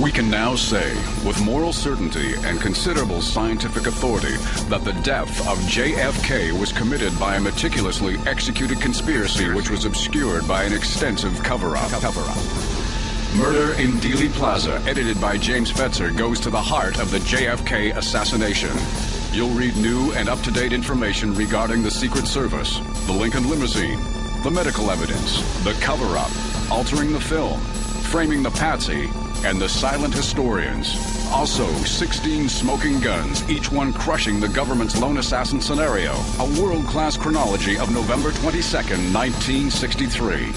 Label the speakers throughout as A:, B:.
A: We can now say, with moral certainty and considerable scientific authority, that the death of JFK was committed by a meticulously executed conspiracy which was obscured by an extensive cover-up. Murder in Dealey Plaza, edited by James Fetzer, goes to the heart of the JFK assassination. You'll read new and up-to-date information regarding the Secret Service, the Lincoln limousine, the medical evidence, the cover-up, altering the film, framing the patsy, and the silent historians. Also, 16 smoking guns, each one crushing the government's lone assassin scenario. A world-class chronology of November 22nd, 1963.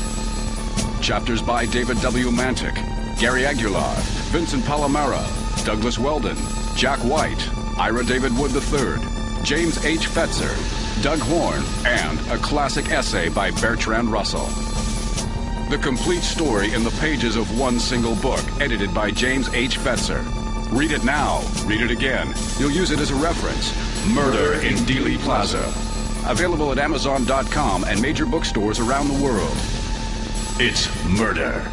A: Chapters by David W. Mantic, Gary Aguilar, Vincent Palomara, Douglas Weldon, Jack White, Ira David Wood III, James H. Fetzer, Doug Horn, and a classic essay by Bertrand Russell. The complete story in the pages of one single book, edited by James H. Fetzer. Read it now, read it again. You'll use it as a reference. Murder in Dealey Plaza. Available at Amazon.com and major bookstores around the world. It's murder.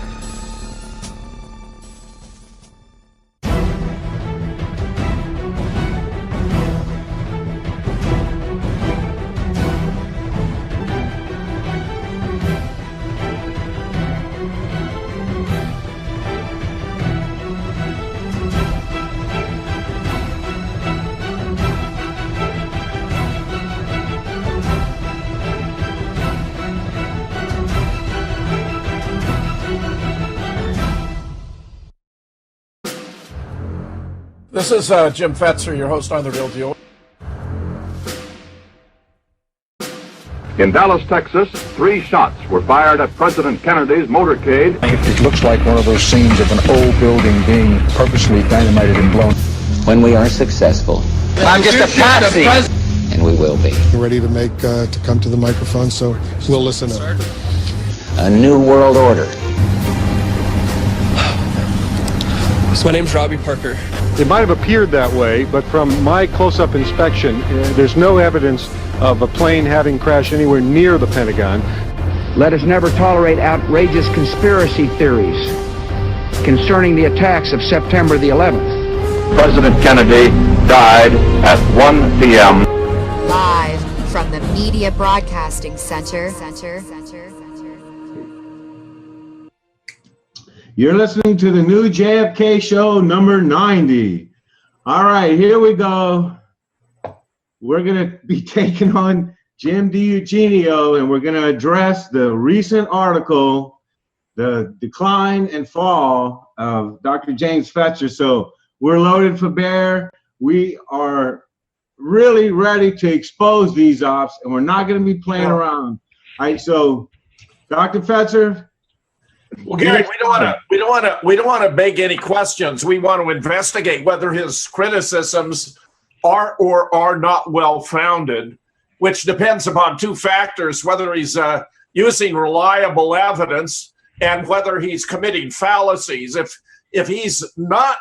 B: This is Jim Fetzer, your host on The Real Deal.
C: In Dallas, Texas, 3 shots were fired at President Kennedy's motorcade.
D: It looks like one of those scenes of an old building being purposely dynamited and blown.
E: When we are successful, I'm just a patsy, and we will be.
F: Ready to make to come to the microphone, so we'll listen up.
E: A new world order.
G: So my name's Robbie Parker.
H: It might have appeared that way, but from my close-up inspection, there's no evidence of a plane having crashed anywhere near the Pentagon.
I: Let us never tolerate outrageous conspiracy theories concerning the attacks of September the 11th.
C: President Kennedy died at 1 p.m.
J: Live from the Media Broadcasting Center.
K: You're listening to the new JFK show number 90. All right, here we go. We're going to be taking on Jim DiEugenio, and we're going to address the recent article, The Decline and Fall of Dr. James Fetzer. So we're loaded for bear. We are really ready to expose these ops, and we're not going to be playing around. All right, so Dr. Fetzer.
B: Well, Gary, we don't want to beg any questions. We want to investigate whether his criticisms are or are not well founded, which depends upon 2 factors: whether he's using reliable evidence and whether he's committing fallacies. If he's not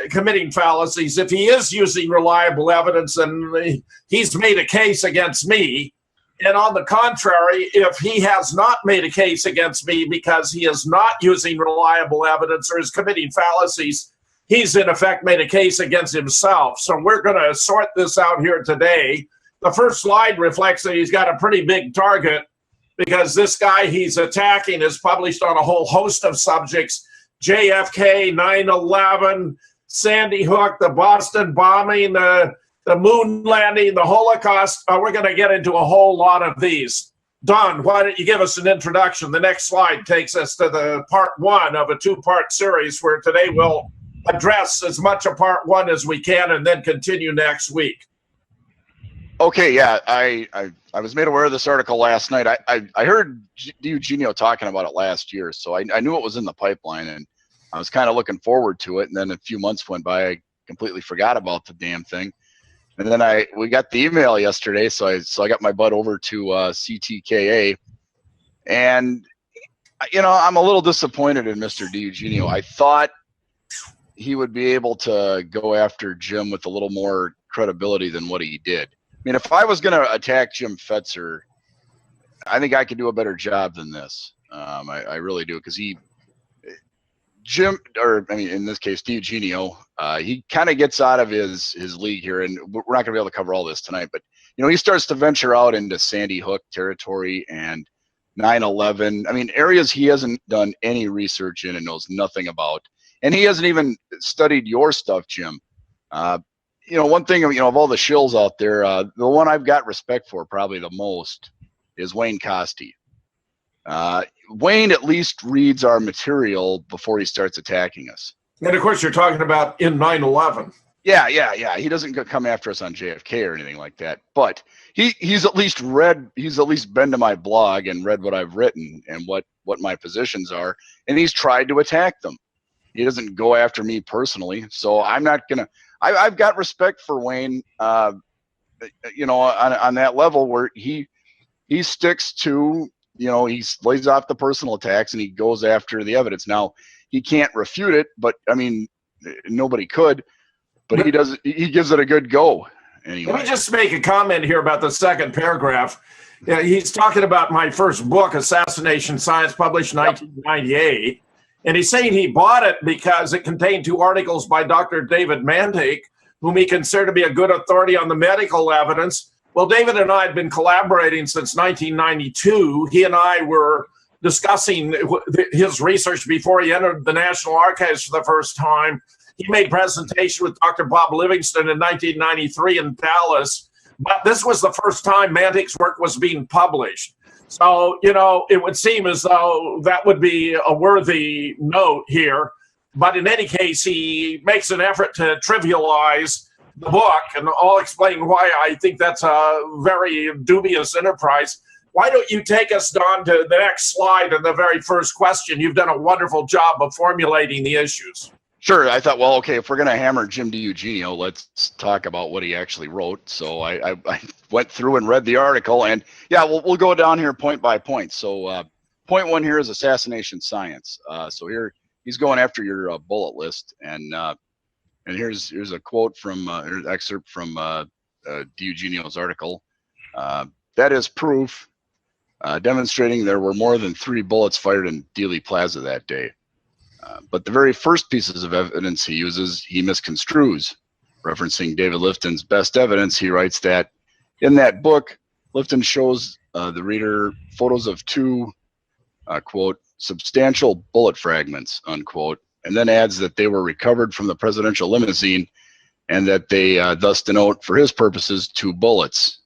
B: committing fallacies, if he is using reliable evidence, then he's made a case against me. And on the contrary, if he has not made a case against me because he is not using reliable evidence or is committing fallacies, he's in effect made a case against himself. So we're going to sort this out here today. The first slide reflects that he's got a pretty big target because this guy he's attacking is published on a whole host of subjects: JFK, 9/11, Sandy Hook, the Boston bombing, the moon landing, the Holocaust. We're going to get into a whole lot of these. Don, why don't you give us an introduction? The next slide takes us to the part 1 of a 2-part series, where today we'll address as much of part 1 as we can and then continue next week.
L: Okay, yeah, I was made aware of this article last night. I heard DiEugenio talking about it last year, so I knew it was in the pipeline, and I was kind of looking forward to it. And then a few months went by, I completely forgot about the damn thing. And then we got the email yesterday, so I got my butt over to CTKA, and I'm a little disappointed in Mr. DiEugenio. I thought he would be able to go after Jim with a little more credibility than what he did. I mean, if I was going to attack Jim Fetzer, I think I could do a better job than this. I really do, because Jim, or I mean, in this case, DiEugenio, he kind of gets out of his league here, and we're not going to be able to cover all this tonight. But he starts to venture out into Sandy Hook territory and 9/11. I mean, areas he hasn't done any research in and knows nothing about, and he hasn't even studied your stuff, Jim. One thing of all the shills out there, the one I've got respect for probably the most is Wayne Costi. Wayne at least reads our material before he starts attacking us.
B: And of course, you're talking about in 9/11.
L: Yeah. He doesn't come after us on JFK or anything like that. But he's at least been to my blog and read what I've written and what my positions are, and he's tried to attack them. He doesn't go after me personally, so I'm not gonna. I've got respect for Wayne, on that level where he sticks to. He lays off the personal attacks and he goes after the evidence. Now, he can't refute it, but I mean, nobody could, but he does. He gives it a good go. Anyway.
B: Let me just make a comment here about the second paragraph. He's talking about my first book, Assassination Science, published in 1998. And he's saying he bought it because it contained 2 articles by Dr. David Mantik, whom he considered to be a good authority on the medical evidence. Well, David and I had been collaborating since 1992. He and I were discussing his research before he entered the National Archives for the first time. He made a presentation with Dr. Bob Livingston in 1993 in Dallas. But this was the first time Mantik's work was being published. So, it would seem as though that would be a worthy note here. But in any case, he makes an effort to trivialize the book, and I'll explain why I think that's a very dubious enterprise. Why don't you take us, Don, to the next slide and the very first question? You've done a wonderful job of formulating the issues.
L: Sure. I thought, well, okay, if we're going to hammer Jim DiEugenio, let's talk about what he actually wrote. So I went through and read the article, and yeah, we'll go down here point by point. So point 1 here is assassination science. So here he's going after your bullet list, and here's a quote from an excerpt from DiEugenio's article. That is proof demonstrating there were more than 3 bullets fired in Dealey Plaza that day. But the very first pieces of evidence he uses, he misconstrues. Referencing David Lifton's best evidence, he writes that in that book, Lifton shows the reader photos of 2, quote, substantial bullet fragments, unquote, and then adds that they were recovered from the presidential limousine and that they thus denote, for his purposes, 2 bullets.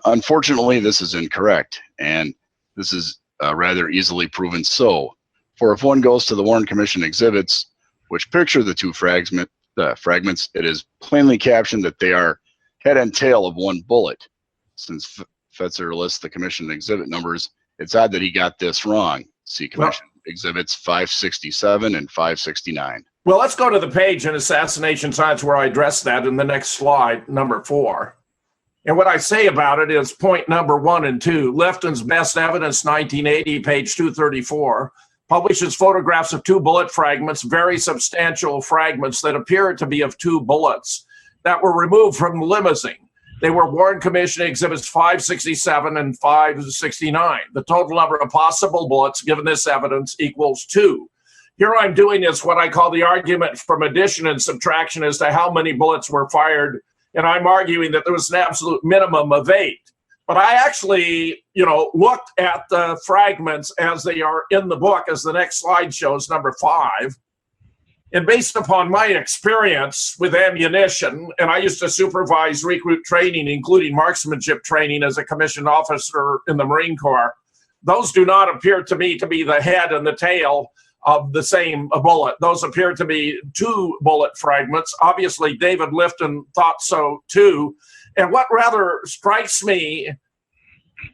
L: Unfortunately, this is incorrect, and this is rather easily proven so. For if one goes to the Warren Commission exhibits, which picture the 2 fragments, it is plainly captioned that they are head and tail of 1 bullet. Since Fetzer lists the commission exhibit numbers, it's odd that he got this wrong. See commission exhibits 567 and 569.
B: Well, let's go to the page in Assassination Science where I address that in the next slide, number 4. And what I say about it is point number 1 and 2. Lifton's best evidence, 1980, page 234. Publishes photographs of 2 bullet fragments, very substantial fragments that appear to be of 2 bullets that were removed from the limousine. They were Warren Commission exhibits 567 and 569. The total number of possible bullets given this evidence equals 2. Here I'm doing is what I call the argument from addition and subtraction as to how many bullets were fired, and I'm arguing that there was an absolute minimum of 8. But I actually, looked at the fragments as they are in the book, as the next slide shows, number 5. And based upon my experience with ammunition, and I used to supervise recruit training, including marksmanship training as a commissioned officer in the Marine Corps, those do not appear to me to be the head and the tail of the same bullet. Those appear to be 2 bullet fragments. Obviously, David Lifton thought so too. And what rather strikes me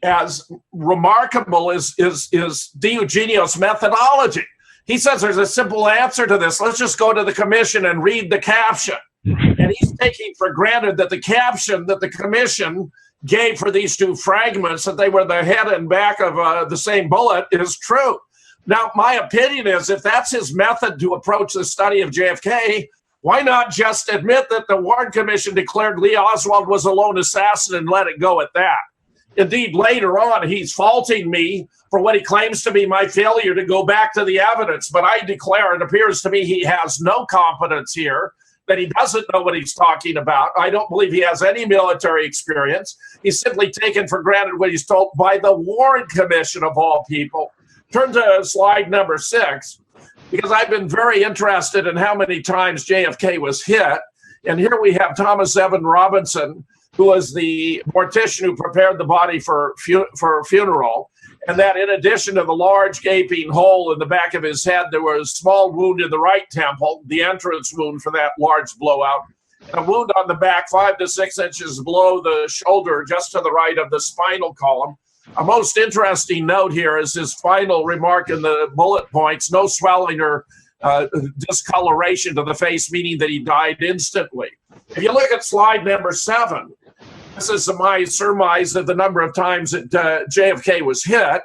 B: as remarkable is DiEugenio's methodology. He says there's a simple answer to this. Let's just go to the commission and read the caption. And he's taking for granted that the caption that the commission gave for these 2 fragments, that they were the head and back of the same bullet, is true. Now, my opinion is if that's his method to approach the study of JFK, why not just admit that the Warren Commission declared Lee Oswald was a lone assassin and let it go at that? Indeed, later on, he's faulting me for what he claims to be my failure to go back to the evidence. But I declare it appears to me he has no competence here, that he doesn't know what he's talking about. I don't believe he has any military experience. He's simply taken for granted what he's told by the Warren Commission, of all people. Turn to slide number 6, because I've been very interested in how many times JFK was hit. And here we have Thomas Evan Robinson, who was the mortician who prepared the body for a funeral. And that in addition to the large gaping hole in the back of his head, there was a small wound in the right temple, the entrance wound for that large blowout, and a wound on the back 5 to 6 inches below the shoulder, just to the right of the spinal column. A most interesting note here is his final remark in the bullet points: no swelling or discoloration to the face, meaning that he died instantly. If you look at slide number 7, this is my surmise of the number of times that JFK was hit,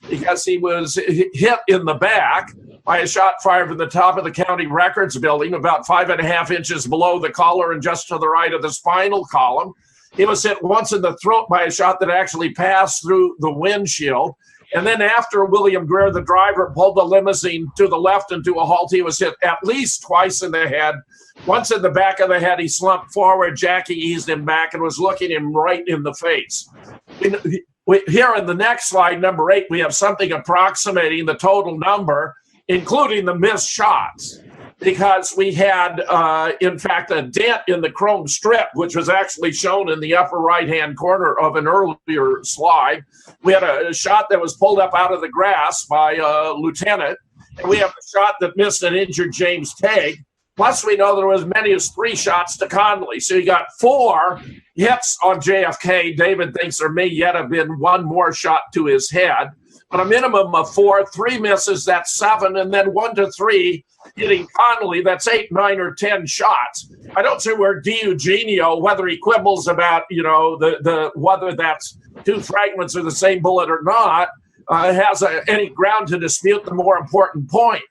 B: because he was hit in the back by a shot fired from the top of the county records building, about 5.5 inches below the collar and just to the right of the spinal column. He was hit once in the throat by a shot that actually passed through the windshield. And then after William Greer, the driver, pulled the limousine to the left into a halt, he was hit at least twice in the head. Once in the back of the head, he slumped forward. Jackie eased him back and was looking him right in the face. Here in the next slide, number 8, we have something approximating the total number, including the missed shots, because we had, in fact, a dent in the chrome strip, which was actually shown in the upper right-hand corner of an earlier slide. We had a shot that was pulled up out of the grass by a lieutenant, and we have a shot that missed and injured James Tague. Plus, we know there was as many as 3 shots to Connolly. So you got 4 hits on JFK. David thinks there may yet have been 1 more shot to his head. But a minimum of 4, 3 misses, that's 7, and then 1 to 3 hitting Connolly, that's 8, 9, or 10 shots. I don't see where DiEugenio, whether he quibbles about, the whether that's 2 fragments of the same bullet or not, has any ground to dispute the more important point.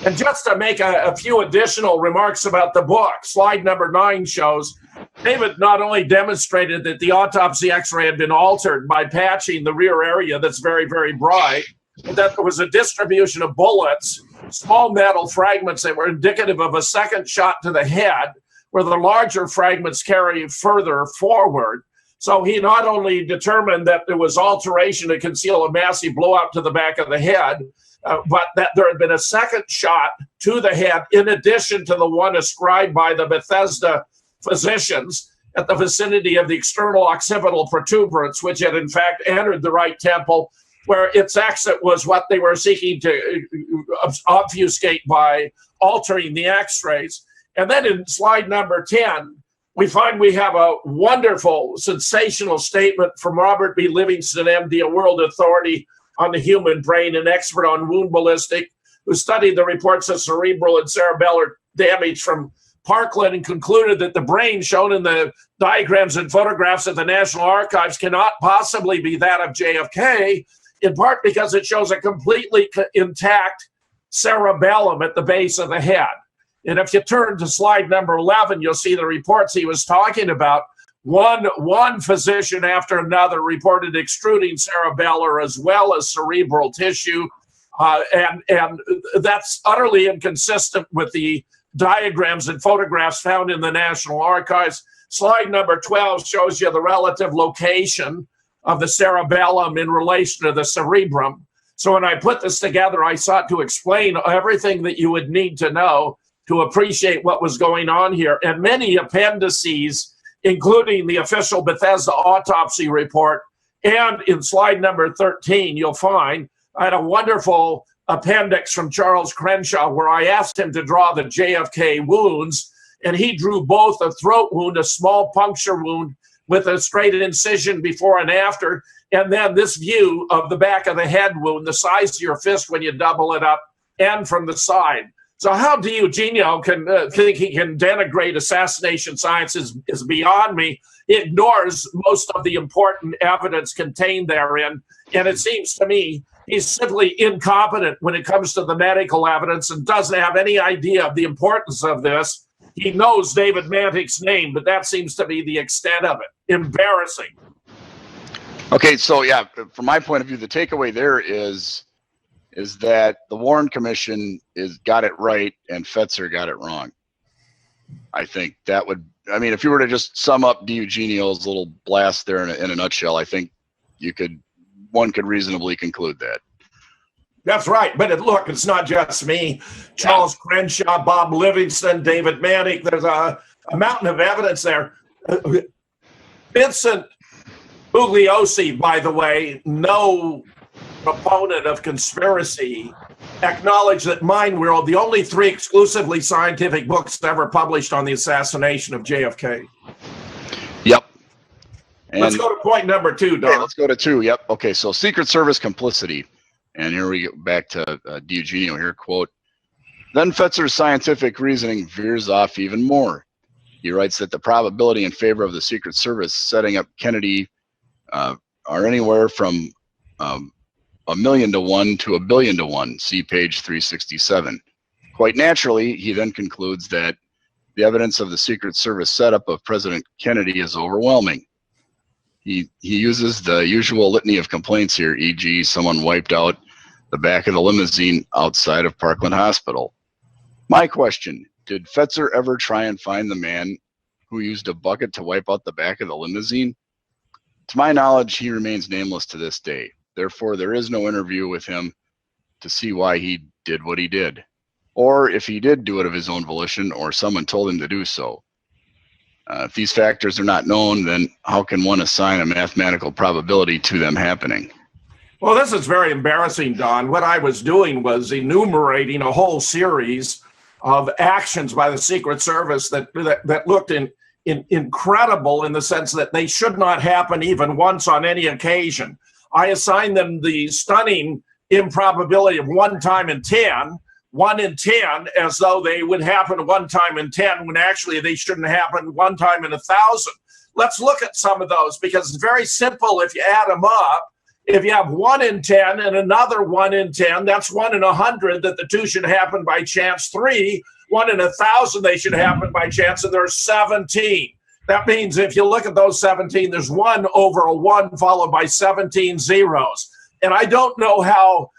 B: And just to make a few additional remarks about the book, slide number 9 shows David not only demonstrated that the autopsy x-ray had been altered by patching the rear area that's very, very bright, but that there was a distribution of bullets, small metal fragments that were indicative of a second shot to the head, where the larger fragments carry further forward. So he not only determined that there was alteration to conceal a massive blowout to the back of the head, but that there had been a second shot to the head in addition to the one ascribed by the Bethesda physicians at the vicinity of the external occipital protuberance, which had in fact entered the right temple, where its exit was what they were seeking to obfuscate by altering the x-rays. And then in slide number 10, we find we have a wonderful, sensational statement from Robert B. Livingston, MD, a world authority on the human brain, an expert on wound ballistic, who studied the reports of cerebral and cerebellar damage from Parkland and concluded that the brain shown in the diagrams and photographs at the National Archives cannot possibly be that of JFK, in part because it shows a completely intact cerebellum at the base of the head. And if you turn to slide number 11, you'll see the reports he was talking about. One physician after another reported extruding cerebellar as well as cerebral tissue, and that's utterly inconsistent with the diagrams and photographs found in the National Archives. Slide number 12 shows you the relative location of the cerebellum in relation to the cerebrum. So when I put this together, I sought to explain everything that you would need to know to appreciate what was going on here. And many appendices, including the official Bethesda autopsy report. And in slide number 13, you'll find I had a wonderful appendix from Charles Crenshaw where I asked him to draw the JFK wounds, and he drew both a throat wound, a small puncture wound with a straight incision before and after, and then this view of the back of the head wound, the size of your fist when you double it up, and from the side. So how DiEugenio can think he can denigrate assassination science is beyond me. He ignores most of the important evidence contained therein, and it seems to me he's simply incompetent when it comes to the medical evidence and doesn't have any idea of the importance of this. He knows David Mantick's name, but that seems to be the extent of it. Embarrassing.
L: Okay, so yeah, from my point of view, the takeaway there is that the Warren Commission got it right and Fetzer got it wrong. I think that would, I mean, if you were to just sum up DiEugenio's little blast there in a nutshell, I think one could reasonably conclude that.
B: That's right. But look, it's not just me. Charles Crenshaw, Bob Livingston, David Manning. There's a mountain of evidence there. Vincent Bugliosi, by the way, no proponent of conspiracy, acknowledged that mine were the only 3 exclusively scientific books ever published on the assassination of JFK.
L: Yep. And
B: let's go to point number 2, Don.
L: Okay, let's go to 2. Yep. Okay, so Secret Service complicity. And here we get back to DiEugenio here, quote, "Then Fetzer's scientific reasoning veers off even more. He writes that the probability in favor of the Secret Service setting up Kennedy are anywhere from 1,000,000 to 1 to 1,000,000,000 to 1. See page 367. Quite naturally, he then concludes that the evidence of the Secret Service setup of President Kennedy is overwhelming. He uses the usual litany of complaints here, e.g., someone wiped out the back of the limousine outside of Parkland Hospital. My question, did Fetzer ever try and find the man who used a bucket to wipe out the back of the limousine? To my knowledge, he remains nameless to this day. Therefore, there is no interview with him to see why he did what he did, or if he did do it of his own volition or someone told him to do so. If these factors are not known, then how can one assign a mathematical probability to them happening?"
B: Well, this is very embarrassing, Don. What I was doing was enumerating a whole series of actions by the Secret Service that looked incredible in the sense that they should not happen even once on any occasion. I assigned them the stunning improbability of 1 time in 10, 1 in 10, as though they would happen 1 time in 10, when actually they shouldn't happen 1 time in 1,000. Let's look at some of those, because it's very simple if you add them up. If you have 1 in 10 and another 1 in 10, that's 1 in 100 that the 2 should happen by chance. 3, 1 in 1,000, they should happen by chance, and there's 17. That means if you look at those 17, there's 1 over a 1 followed by 17 zeros. And I don't know how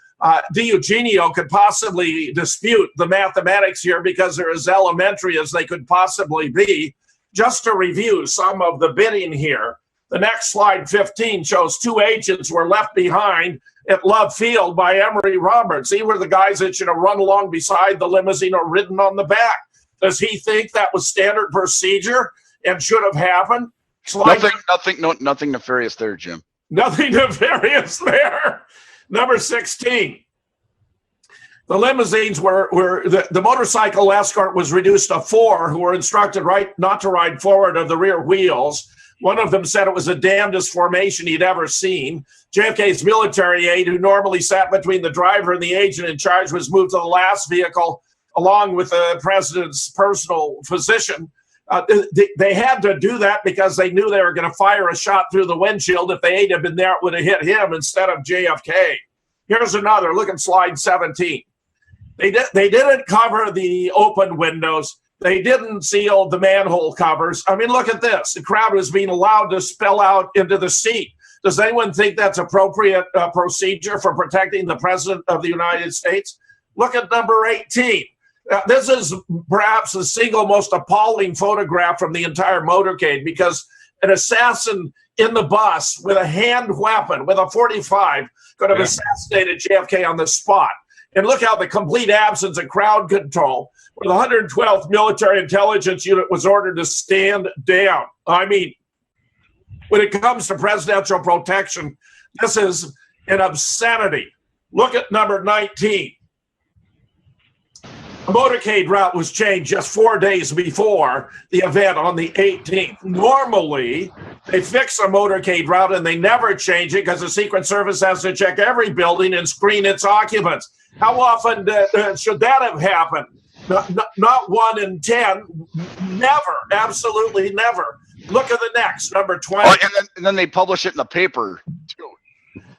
B: DiEugenio could possibly dispute the mathematics here, because they're as elementary as they could possibly be. Just to review some of the bidding here, the next slide, 15, shows 2 agents were left behind at Love Field by Emory Roberts. They were the guys that should have run along beside the limousine or ridden on the back. Does he think that was standard procedure and should have happened?
L: Nothing nefarious there, Jim.
B: Nothing nefarious there. Number 16. The limousines the motorcycle escort was reduced to 4 who were instructed not to ride forward of the rear wheels. One of them said it was the damnedest formation he'd ever seen. JFK's military aide, who normally sat between the driver and the agent in charge, was moved to the last vehicle along with the president's personal physician. They had to do that because they knew they were going to fire a shot through the windshield. If the aide had been there, it would have hit him instead of JFK. Here's another. Look at slide 17. They didn't cover the open windows. They didn't seal the manhole covers. I mean, look at this. The crowd was being allowed to spill out into the seat. Does anyone think that's appropriate procedure for protecting the President of the United States? Look at number 18. This is perhaps the single most appalling photograph from the entire motorcade, because an assassin in the bus with a hand weapon, with a 45, could have assassinated JFK on the spot. And look how the complete absence of crowd control, where the 112th Military Intelligence Unit was ordered to stand down. I mean, when it comes to presidential protection, this is an obscenity. Look at number 19. The motorcade route was changed just 4 days before the event on the 18th. Normally, they fix a motorcade route and they never change it because the Secret Service has to check every building and screen its occupants. How often should that have happened? Not 1 in 10. Never. Absolutely never. Look at the next, number 20.
L: Oh, and then they publish it in the paper, too.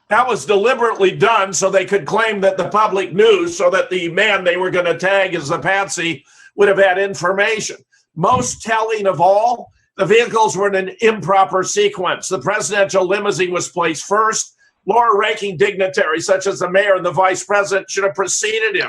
B: That was deliberately done so they could claim that the public knew, so that the man they were going to tag as the patsy would have had information. Most telling of all, The vehicles were in an improper sequence. The presidential limousine was placed first. Lower-ranking dignitaries, such as the mayor and the vice president, should have preceded him.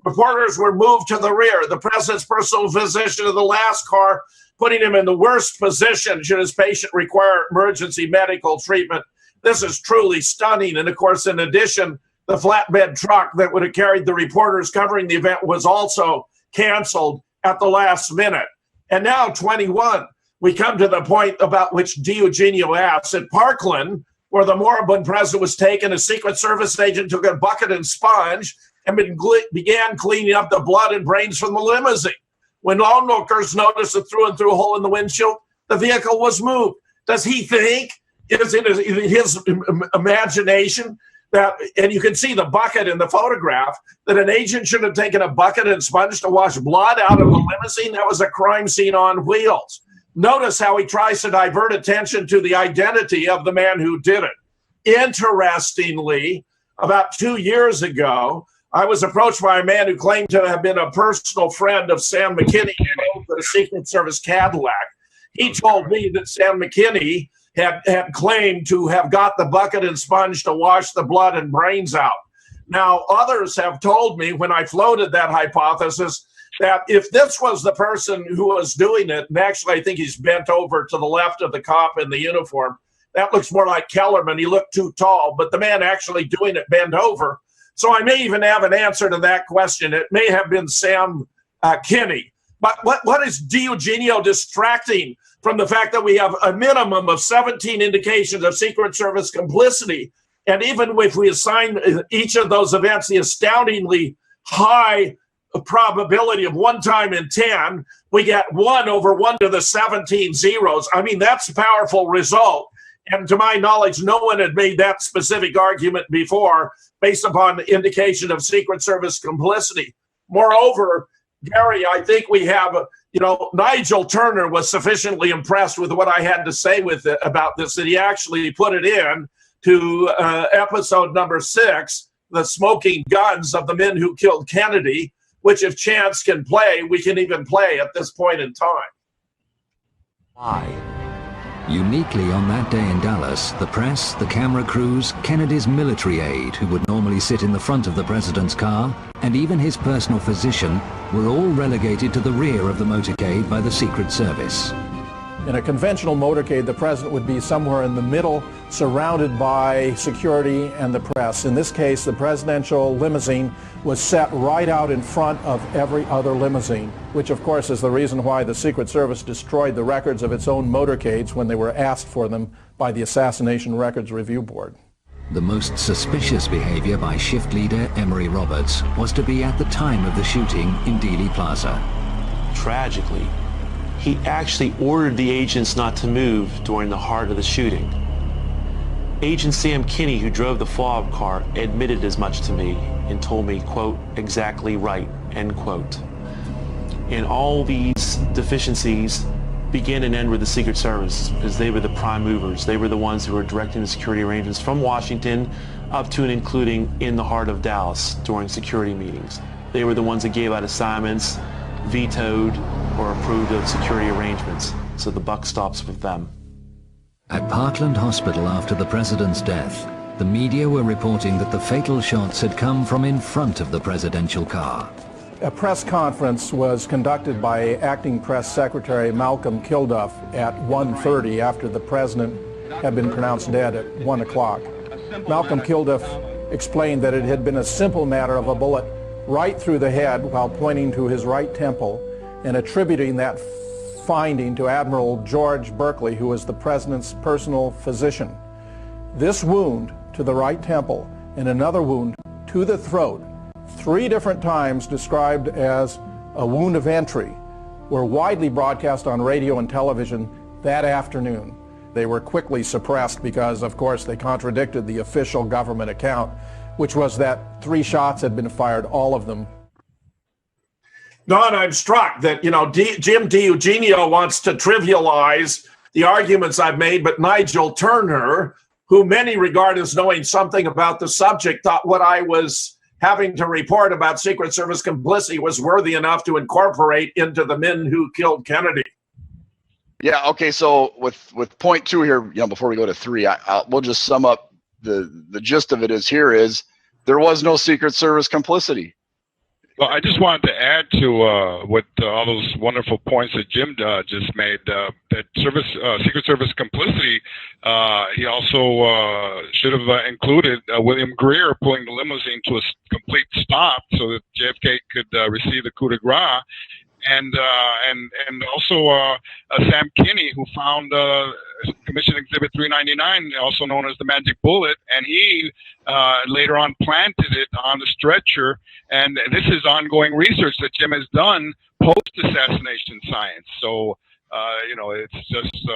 B: Reporters were moved to the rear. The president's personal physician in the last car, putting him in the worst position should his patient require emergency medical treatment. This is truly stunning. And of course, in addition, the flatbed truck that would have carried the reporters covering the event was also canceled at the last minute. And now 21, we come to the point about which DiEugenio asks. At Parkland, where the moribund president was taken, a Secret Service agent took a bucket and sponge and began cleaning up the blood and brains from the limousine. When onlookers noticed a through and through hole in the windshield, the vehicle was moved. Does he think, is in his imagination, that, and you can see the bucket in the photograph, that an agent should have taken a bucket and sponge to wash blood out of the limousine? That was a crime scene on wheels. Notice how he tries to divert attention to the identity of the man who did it. Interestingly, about 2 years ago, I was approached by a man who claimed to have been a personal friend of Sam McKinney in the Secret Service Cadillac. He told me that Sam McKinney had claimed to have got the bucket and sponge to wash the blood and brains out. Now, others have told me when I floated that hypothesis that if this was the person who was doing it, and actually I think he's bent over to the left of the cop in the uniform, that looks more like Kellerman. He looked too tall, but the man actually doing it bent over. So I may even have an answer to that question. It may have been Sam Kinney. But what is DiEugenio distracting from the fact that we have a minimum of 17 indications of Secret Service complicity? And even if we assign each of those events the astoundingly high probability of 1 time in 10, we get 1 over 1 to the 17 zeros. I mean, that's a powerful result. And to my knowledge, no one had made that specific argument before based upon the indication of Secret Service complicity. Moreover, Gary, I think we have, Nigel Turner was sufficiently impressed with what I had to say about this that he actually put it in to episode number 6, The Smoking Guns of the Men Who Killed Kennedy, which if chance can play, we can even play at this point in time.
M: Why? Uniquely on that day in Dallas, the press, the camera crews, Kennedy's military aide, who would normally sit in the front of the president's car, and even his personal physician, were all relegated to the rear of the motorcade by the Secret Service.
N: In a conventional motorcade, the president would be somewhere in the middle, surrounded by security and the press. In this case, the presidential limousine was set right out in front of every other limousine, which of course is the reason why the Secret Service destroyed the records of its own motorcades when they were asked for them by the Assassination Records Review Board.
M: The most suspicious behavior by shift leader Emery Roberts was to be at the time of the shooting in Dealey Plaza.
O: Tragically, he actually ordered the agents not to move during the heart of the shooting. Agent Sam Kinney, who drove the follow-up car, admitted as much to me and told me, quote, exactly right, end quote. And all these deficiencies begin and end with the Secret Service, because they were the prime movers. They were the ones who were directing the security arrangements from Washington up to and including in the heart of Dallas during security meetings. They were the ones that gave out assignments, vetoed or approved of security arrangements. So the buck stops with them.
M: At Parkland Hospital after the president's death, the media were reporting that the fatal shots had come from in front of the presidential car.
N: A press conference was conducted by Acting Press Secretary Malcolm Kilduff at 1:30 after the president had been pronounced dead at 1 o'clock. Malcolm Kilduff explained that it had been a simple matter of a bullet right through the head while pointing to his right temple, and attributing that finding to Admiral George Berkeley, who was the president's personal physician. This wound to the right temple and another wound to the throat, 3 different times described as a wound of entry, were widely broadcast on radio and television that afternoon. They were quickly suppressed because, of course, they contradicted the official government account, which was that 3 shots had been fired, all of them.
B: Don, I'm struck that, Jim DiEugenio wants to trivialize the arguments I've made, but Nigel Turner, who many regard as knowing something about the subject, thought what I was having to report about Secret Service complicity was worthy enough to incorporate into the Men Who Killed Kennedy.
L: Yeah. Okay. So with point 2 here, before we go to 3, we'll just sum up the gist of it. Is there was no Secret Service complicity.
P: Well, I just wanted to add to what all those wonderful points that Jim just made. That Secret Service complicity. He also should have included William Greer pulling the limousine to a complete stop so that JFK could receive the coup de grace, and also Sam Kinney, who found Commission Exhibit 399, also known as the Magic Bullet, and he later on planted it on the stretcher. And this is ongoing research that Jim has done post-assassination science. So, it's just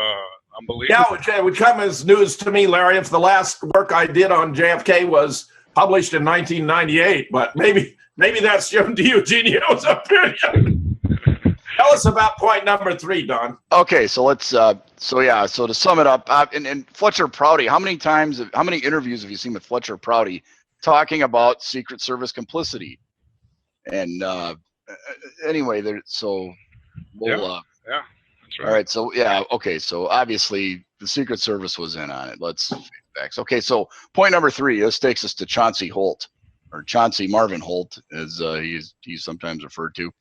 P: unbelievable.
B: Yeah, it would come as news to me, Larry, if the last work I did on JFK was published in 1998. But maybe that's Jim DiEugenio's opinion. Tell us about point number 3, Don.
L: Okay, so let's. So to sum it up, and Fletcher Prouty. How many interviews have you seen with Fletcher Prouty talking about Secret Service complicity? And anyway, that's right. All right, so okay, so obviously the Secret Service was in on it. Let's back. Okay, so point number 3. This takes us to Chauncey Holt, or Chauncey Marvin Holt, as he's sometimes referred to.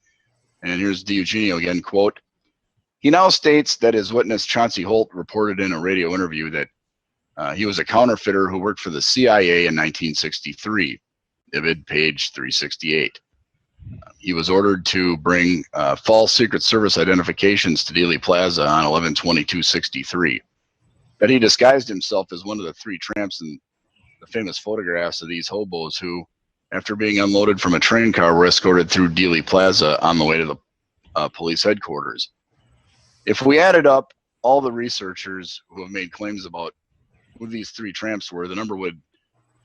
L: And here's DiEugenio again, quote, "He now states that his witness Chauncey Holt reported in a radio interview that he was a counterfeiter who worked for the CIA in 1963, Ibid, page 368. He was ordered to bring false Secret Service identifications to Dealey Plaza on 11/22/63. That he disguised himself as one of the 3 tramps in the famous photographs of these hobos who, after being unloaded from a train car, were escorted through Dealey Plaza on the way to the police headquarters. If we added up all the researchers who have made claims about who these 3 tramps were, the number would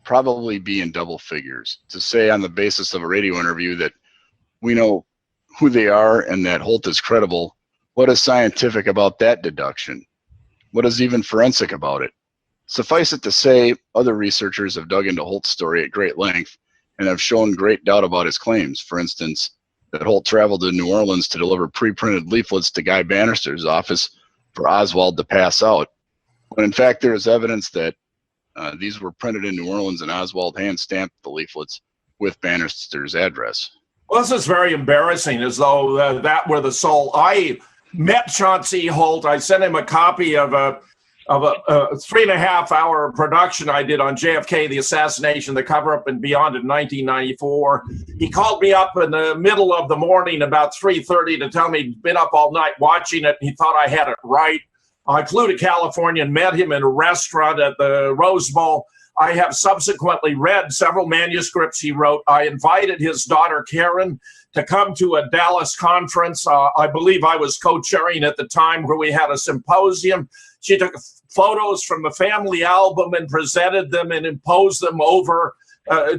L: probably be in double figures. To say on the basis of a radio interview that we know who they are and that Holt is credible, what is scientific about that deduction? What is even forensic about it? Suffice it to say, other researchers have dug into Holt's story at great length and have shown great doubt about his claims. For instance, that Holt traveled to New Orleans to deliver pre-printed leaflets to Guy Bannister's office for Oswald to pass out, when in fact there is evidence that these were printed in New Orleans and Oswald hand-stamped the leaflets with Bannister's address.
B: Well, this is very embarrassing, as though that were the sole. I met Chauncey Holt. I sent him a copy of a 3.5-hour production I did on JFK, the assassination, the cover-up, and beyond in 1994. He called me up in the middle of the morning, about 3:30, to tell me he'd been up all night watching it, and he thought I had it right. I flew to California and met him in a restaurant at the Rose Bowl. I have subsequently read several manuscripts he wrote. I invited his daughter, Karen, to come to a Dallas conference. I believe I was co-chairing at the time, where we had a symposium. She took photos from the family album and presented them and imposed them over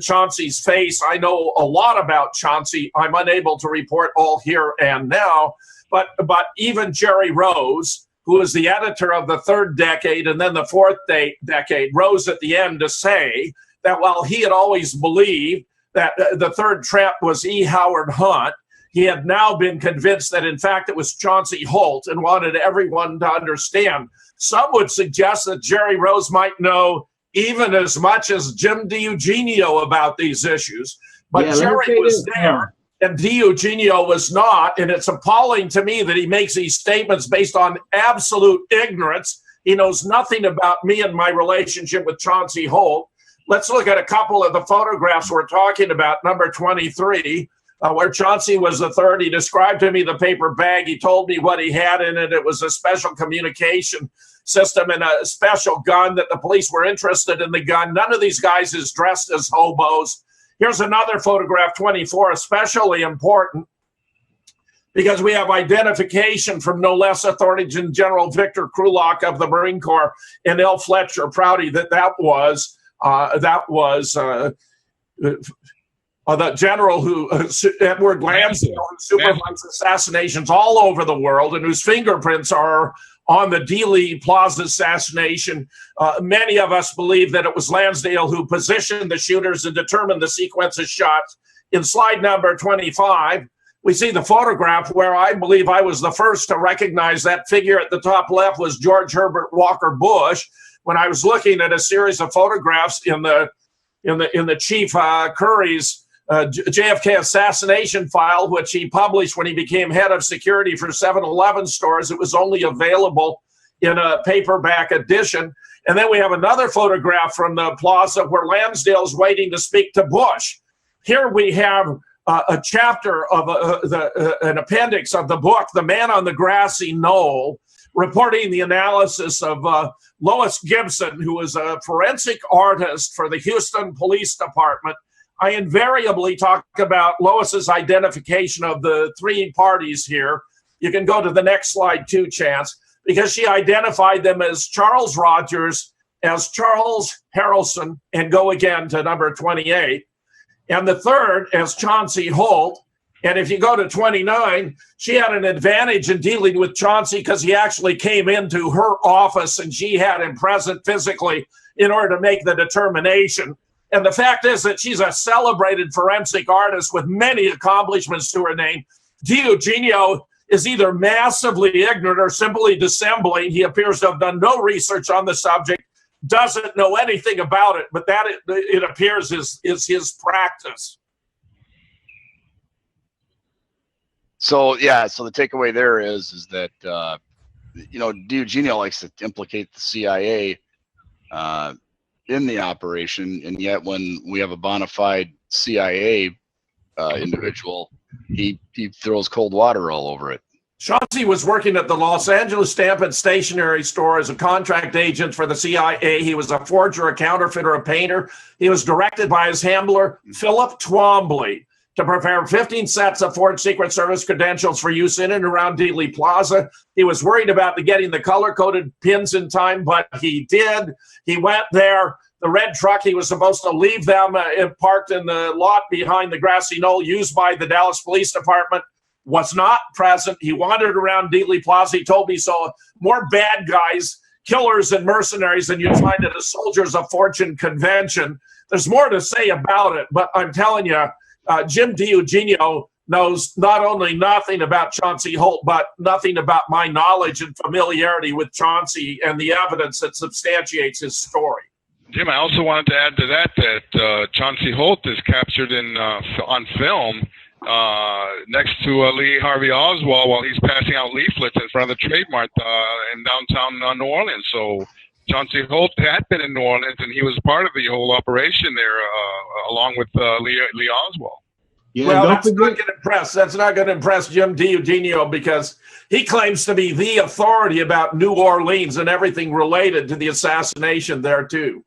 B: Chauncey's face. I know a lot about Chauncey. I'm unable to report all here and now, but even Jerry Rose, who is the editor of the 3rd decade and then the 4th decade, rose at the end to say that while he had always believed that the 3rd tramp was E. Howard Hunt, he had now been convinced that, in fact, it was Chauncey Holt, and wanted everyone to understand. Some would suggest that Jerry Rose might know even as much as Jim DiEugenio about these issues. But Jerry was there, and DiEugenio was not, and it's appalling to me that he makes these statements based on absolute ignorance. He knows nothing about me and my relationship with Chauncey Holt. Let's look at a couple of the photographs we're talking about. Number 23, where Chauncey was the 3rd. He described to me the paper bag. He told me what he had in it. It was a special communication system and a special gun, that the police were interested in the gun. None of these guys is dressed as hobos. Here's another photograph, 24, especially important, because we have identification from no less authority than General Victor Krulak of the Marine Corps and L. Fletcher Prouty that was the general who, Edward Lansdale, who supervised assassinations all over the world and whose fingerprints are on the Dealey Plaza assassination. Many of us believe that it was Lansdale who positioned the shooters and determined the sequence of shots. In slide number 25, we see the photograph where I believe I was the first to recognize that figure at the top left was George Herbert Walker Bush. When I was looking at a series of photographs in the Chief Curry's JFK assassination file, which he published when he became head of security for 7-Eleven stores, it was only available in a paperback edition. And then we have another photograph from the plaza where Lansdale's waiting to speak to Bush. Here we have a chapter of an appendix of the book, The Man on the Grassy Knoll, reporting the analysis of Lois Gibson, who was a forensic artist for the Houston Police Department. I invariably talk about Lois's identification of the three parties here. You can go to the next slide too, Chance, because she identified them as Charles Rogers, as Charles Harrelson, and go again to number 28. And the third as Chauncey Holt. And if you go to 29, she had an advantage in dealing with Chauncey because he actually came into her office and she had him present physically in order to make the determination. And the fact is that she's a celebrated forensic artist with many accomplishments to her name. DiEugenio is either massively ignorant or simply dissembling. He appears to have done no research on the subject, doesn't know anything about it, but that it appears is his practice.
L: So yeah, so the takeaway there is that DiEugenio likes to implicate the CIA in the operation, and yet when we have a bona fide CIA individual, he throws cold water all over it.
B: Chauncey was working at the Los Angeles Stamp and Stationery Store as a contract agent for the CIA. He was a forger, a counterfeiter, a painter. He was directed by his handler, Philip Twombly, to prepare 15 sets of forged Secret Service credentials for use in and around Dealey Plaza. He was worried about getting the color-coded pins in time, but he did. He went there. The red truck, he was supposed to leave them parked in the lot behind the grassy knoll used by the Dallas Police Department, was not present. He wandered around Dealey Plaza. He told me so. More bad guys, killers, and mercenaries than you'd find at a Soldiers of Fortune convention. There's more to say about it, but I'm telling you, Jim DiEugenio knows not only nothing about Chauncey Holt, but nothing about my knowledge and familiarity with Chauncey and the evidence that substantiates his story.
P: Jim, I also wanted to add to that Chauncey Holt is captured on film next to Lee Harvey Oswald while he's passing out leaflets in front of the Trade Mart in downtown New Orleans. So Chauncey Holt had been in New Orleans, and he was part of the whole operation there, along with Lee Oswald.
B: Yeah, well, that's not going to impress. That's not going to impress Jim DiEugenio because he claims to be the authority about New Orleans and everything related to the assassination there too.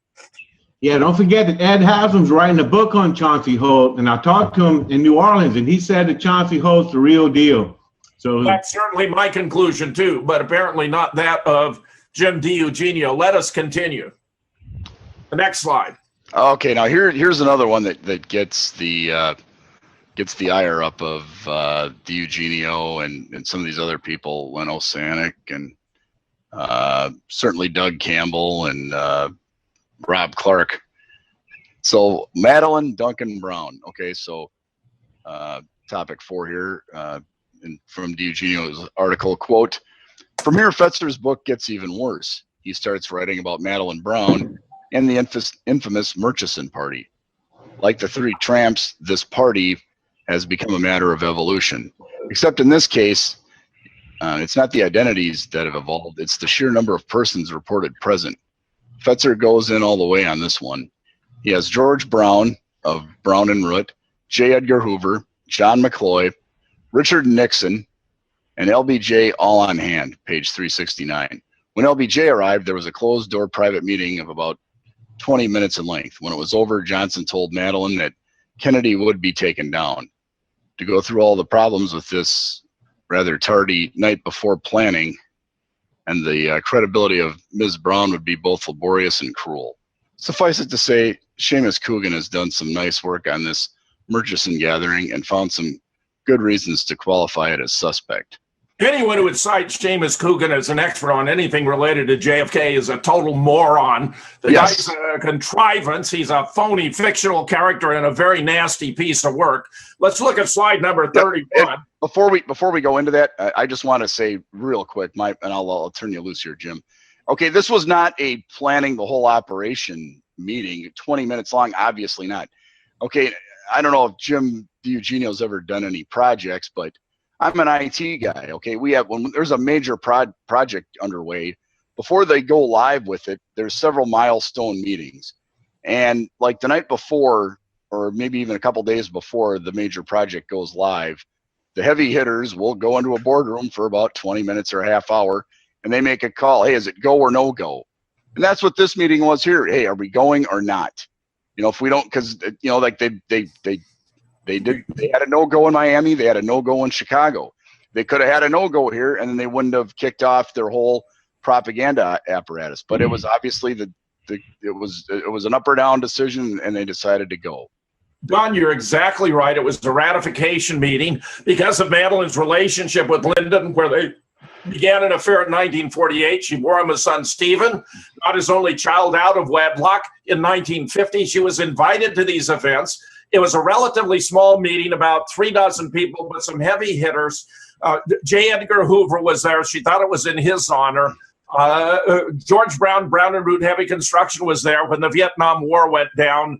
K: Yeah, don't forget that Ed Haslam's writing a book on Chauncey Holt, and I talked to him in New Orleans, and he said that Chauncey Holt's the real deal. So
B: that's certainly my conclusion too, but apparently not that of Jim DiEugenio. Let us continue. The next slide.
L: Okay, now here's another one that gets the ire up of DiEugenio and some of these other people, Len Osanic and certainly Doug Campbell and Rob Clark. So Madeline Duncan Brown. Okay, so topic 4 here, and from DiEugenio's article, quote, "From here, Fetzer's book gets even worse. He starts writing about Madeline Brown and the infamous Murchison Party. Like the Three Tramps, this party has become a matter of evolution. Except in this case, it's not the identities that have evolved, it's the sheer number of persons reported present. Fetzer goes in all the way on this one. He has George Brown of Brown and Root, J. Edgar Hoover, John McCloy, Richard Nixon, and LBJ all on hand," page 369. When LBJ arrived, there was a closed-door private meeting of about 20 minutes in length. When it was over, Johnson told Madeline that Kennedy would be taken down. To go through all the problems with this rather tardy night before planning, and the credibility of Ms. Brown would be both laborious and cruel. Suffice it to say, Seamus Coogan has done some nice work on this Murchison gathering and found some good reasons to qualify it as suspect.
B: Anyone who would cite Seamus Coogan as an expert on anything related to JFK is a total moron. The guy's a contrivance. He's a phony fictional character and a very nasty piece of work. Let's look at slide number 31.
L: Before we go into that, I just want to say real quick, and I'll turn you loose here, Jim. Okay, this was not a planning the whole operation meeting, 20 minutes long, obviously not. Okay, I don't know if Jim DiEugenio's ever done any projects, but I'm an IT guy. Okay, when there's a major project underway, before they go live with it, there's several milestone meetings, and like the night before, or maybe even a couple days before the major project goes live, the heavy hitters will go into a boardroom for about 20 minutes or a half hour, and they make a call. Hey, is it go or no go? And that's what this meeting was here. Hey, are we going or not? You know, if we don't, because you know, like they had a no-go in Miami. They had a no-go in Chicago. They could have had a no-go here, and then they wouldn't have kicked off their whole propaganda apparatus. But it was obviously it was an up or down decision, and they decided to go.
B: Don, you're exactly right. It was a ratification meeting because of Madeline's relationship with Lyndon, where they began an affair in 1948. She bore him a son, Stephen, not his only child out of wedlock. In 1950, she was invited to these events. It was a relatively small meeting, about 36 people, but some heavy hitters. J. Edgar Hoover was there. She thought it was in his honor. George Brown and Root Heavy Construction was there when the Vietnam War went down.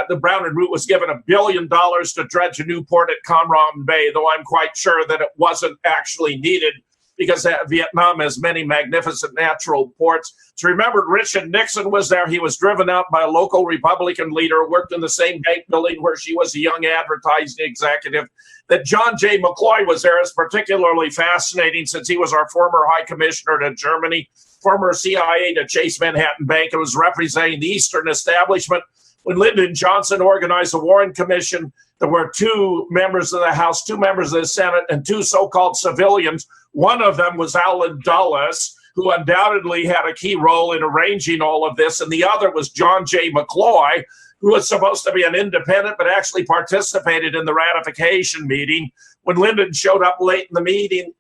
B: The Brown and Root was given $1 billion to dredge a new port at Cam Ranh Bay, though I'm quite sure that it wasn't actually needed, because Vietnam has many magnificent natural ports. It's remembered Richard Nixon was there. He was driven out by a local Republican leader, worked in the same bank building where she was a young advertising executive. That John J. McCloy was there is particularly fascinating, since he was our former High Commissioner to Germany, former CIA to Chase Manhattan Bank, and was representing the Eastern establishment. When Lyndon Johnson organized the Warren Commission, there were 2 members of the House, 2 members of the Senate, and 2 so-called civilians. One of them was Allen Dulles, who undoubtedly had a key role in arranging all of this, and the other was John J. McCloy, who was supposed to be an independent but actually participated in the ratification meeting. When Lyndon showed up late in the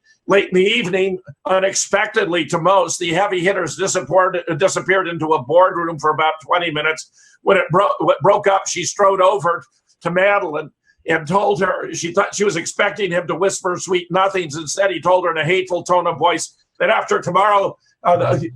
B: evening, unexpectedly to most, the heavy hitters disappeared into a boardroom for about 20 minutes. When it broke up, she strode over to Madeline and told her, she thought she was expecting him to whisper sweet nothings. Instead, he told her in a hateful tone of voice that after tomorrow,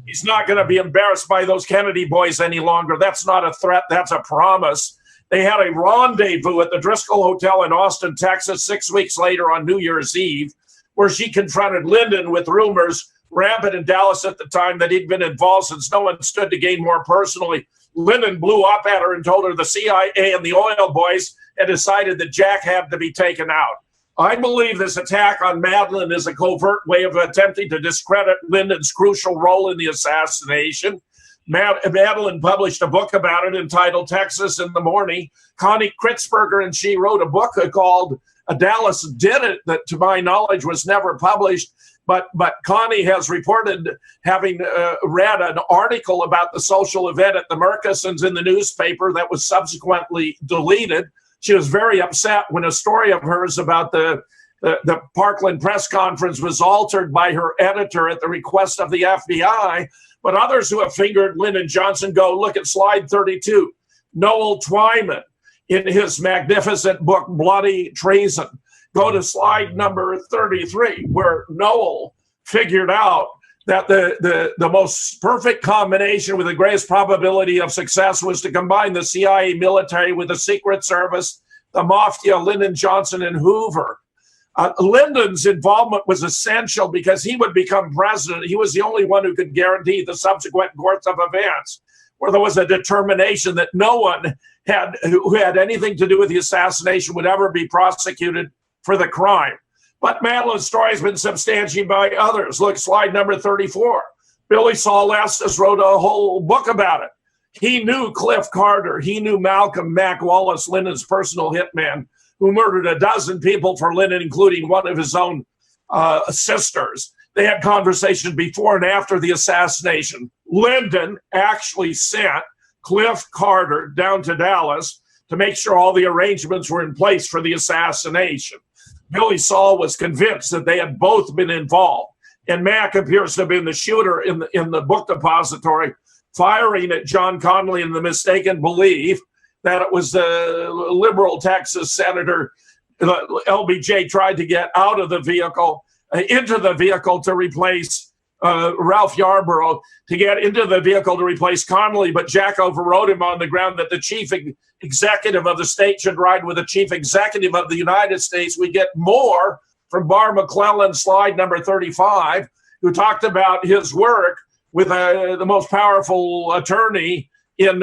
B: he's not going to be embarrassed by those Kennedy boys any longer. That's not a threat. That's a promise. They had a rendezvous at the Driscoll Hotel in Austin, Texas, 6 weeks later on New Year's Eve, where she confronted Lyndon with rumors rampant in Dallas at the time that he'd been involved, since no one stood to gain more personally. Lyndon blew up at her and told her the CIA and the oil boys had decided that Jack had to be taken out. I believe this attack on Madeline is a covert way of attempting to discredit Lyndon's crucial role in the assassination. Madeline published a book about it entitled Texas in the Morning. Connie Kritzberger and she wrote a book called Dallas Did It, that to my knowledge was never published. But Connie has reported having read an article about the social event at the Murchisons in the newspaper that was subsequently deleted. She was very upset when a story of hers about the Parkland press conference was altered by her editor at the request of the FBI. But others who have fingered Lyndon Johnson go, look at slide 32. Noel Twyman, in his magnificent book, Bloody Treason. Go to slide number 33, where Noel figured out that the most perfect combination with the greatest probability of success was to combine the CIA military with the Secret Service, the Mafia, Lyndon Johnson, and Hoover. Lyndon's involvement was essential because he would become president. He was the only one who could guarantee the subsequent course of events, where there was a determination that no one who had anything to do with the assassination would ever be prosecuted for the crime. But Madeline's story has been substantiated by others. Look, slide number 34. Billy Saul Estes wrote a whole book about it. He knew Cliff Carter. He knew Malcolm Mac Wallace, Lyndon's personal hitman, who murdered a dozen people for Lyndon, including one of his own sisters. They had conversations before and after the assassination. Lyndon actually sent Cliff Carter down to Dallas to make sure all the arrangements were in place for the assassination. Billy Saul was convinced that they had both been involved. And Mack appears to have been the shooter in the book depository, firing at John Connally in the mistaken belief that it was the liberal Texas Senator LBJ tried to get out of the vehicle, into the vehicle to replace Ralph Yarborough, to get into the vehicle to replace Connally, but Jack overrode him on the ground that the chief executive of the state should ride with the chief executive of the United States. We get more from Bar McClellan, slide number 35, who talked about his work with the most powerful attorney in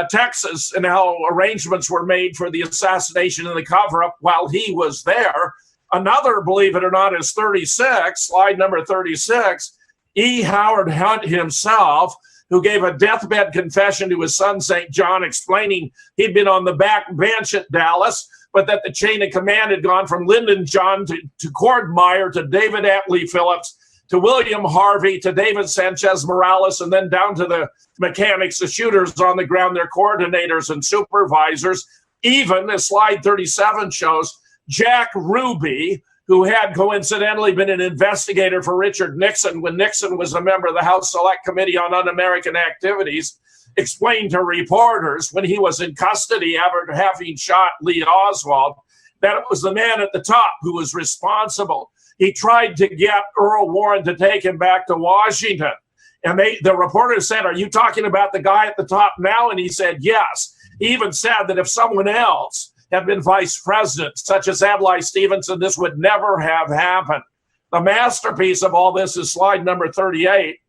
B: Texas and how arrangements were made for the assassination and the cover-up while he was there. Another, believe it or not, is 36, slide number 36, E. Howard Hunt himself, who gave a deathbed confession to his son, St. John, explaining he'd been on the back bench at Dallas, but that the chain of command had gone from Lyndon John to Cord Meyer to David Atlee Phillips to William Harvey to David Sanchez Morales, and then down to the mechanics, the shooters on the ground, their coordinators and supervisors. Even, as slide 37 shows, Jack Ruby, who had coincidentally been an investigator for Richard Nixon when Nixon was a member of the House Select Committee on Un-American Activities, explained to reporters when he was in custody after having shot Lee Oswald that it was the man at the top who was responsible. He tried to get Earl Warren to take him back to Washington. And the reporter said, "Are you talking about the guy at the top now?" And he said, yes. He even said that if someone else had been vice president, such as Adlai Stevenson, this would never have happened. The masterpiece of all this is slide number 38,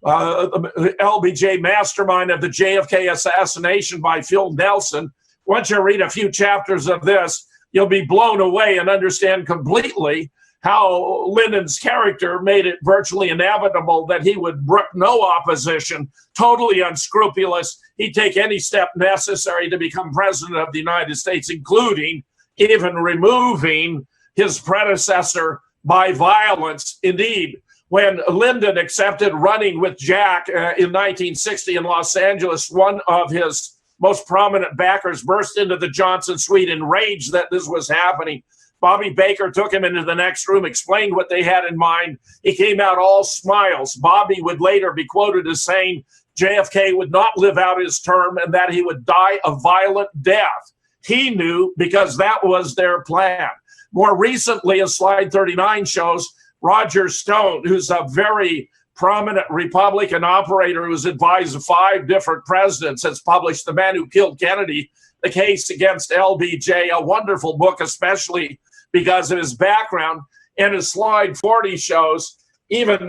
B: the LBJ mastermind of the JFK assassination by Phil Nelson. Once you read a few chapters of this, you'll be blown away and understand completely how Lyndon's character made it virtually inevitable that he would brook no opposition, totally unscrupulous. He'd take any step necessary to become president of the United States, including even removing his predecessor by violence. Indeed, when Lyndon accepted running with Jack in 1960 in Los Angeles, one of his most prominent backers burst into the Johnson suite enraged that this was happening. Bobby Baker took him into the next room, explained what they had in mind. He came out all smiles. Bobby would later be quoted as saying JFK would not live out his term and that he would die a violent death. He knew because that was their plan. More recently, as slide 39 shows, Roger Stone, who's a very prominent Republican operator who's advised 5 different presidents, has published The Man Who Killed Kennedy, The Case Against LBJ, a wonderful book, especially because of his background. And as slide 40 shows, even,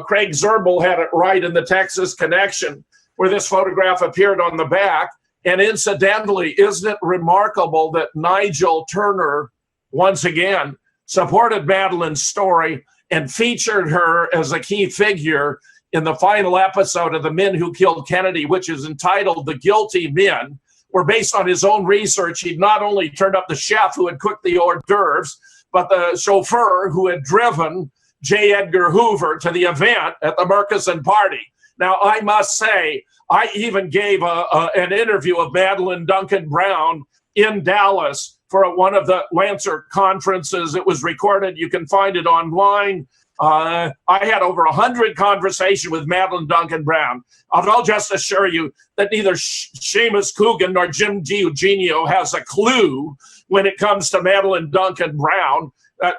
B: Craig Zerbel had it right in the Texas Connection, where this photograph appeared on the back. And incidentally, isn't it remarkable that Nigel Turner, once again, supported Madeline's story and featured her as a key figure in the final episode of The Men Who Killed Kennedy, which is entitled The Guilty Men, where based on his own research, he'd not only turned up the chef who had cooked the hors d'oeuvres, but the chauffeur who had driven J. Edgar Hoover to the event at the Murchison party. Now, I must say, I even gave an interview of Madeline Duncan Brown in Dallas for one of the Lancer conferences. It was recorded. You can find it online. I had over 100 conversations with Madeline Duncan Brown. I'll just assure you that neither Seamus Coogan nor Jim DiEugenio has a clue when it comes to Madeline Duncan Brown.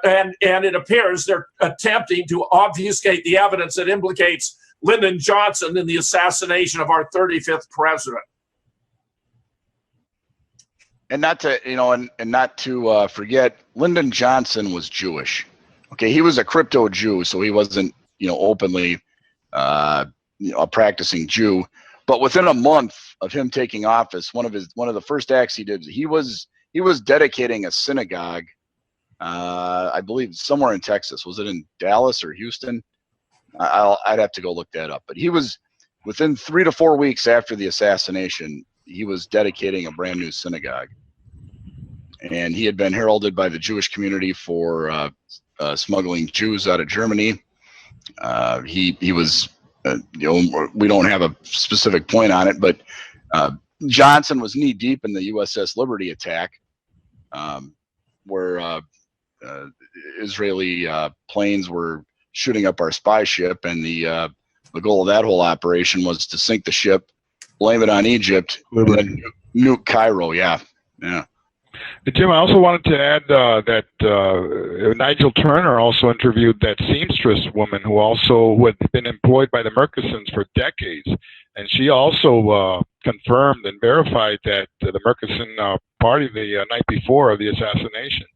B: And it appears they're attempting to obfuscate the evidence that implicates Lyndon Johnson in the assassination of our 35th president.
L: And not to forget, Lyndon Johnson was Jewish. Okay, he was a crypto Jew, so he wasn't, openly, a practicing Jew. But within a month of him taking office, one of the first acts he did, he was dedicating a synagogue. I believe somewhere in Texas. Was it in Dallas or Houston? I'd have to go look that up. But he was within 3 to 4 weeks after the assassination, he was dedicating a brand new synagogue, and he had been heralded by the Jewish community for smuggling Jews out of Germany. He was, we don't have a specific point on it, but Johnson was knee deep in the USS Liberty attack, where Israeli planes were shooting up our spy ship, and the goal of that whole operation was to sink the ship, blame it on Egypt, and then nuke Cairo. Yeah.
P: Jim, I also wanted to add that Nigel Turner also interviewed that seamstress woman who had been employed by the Murchisons for decades, and she also confirmed and verified that the Murchison party the night before of the assassination.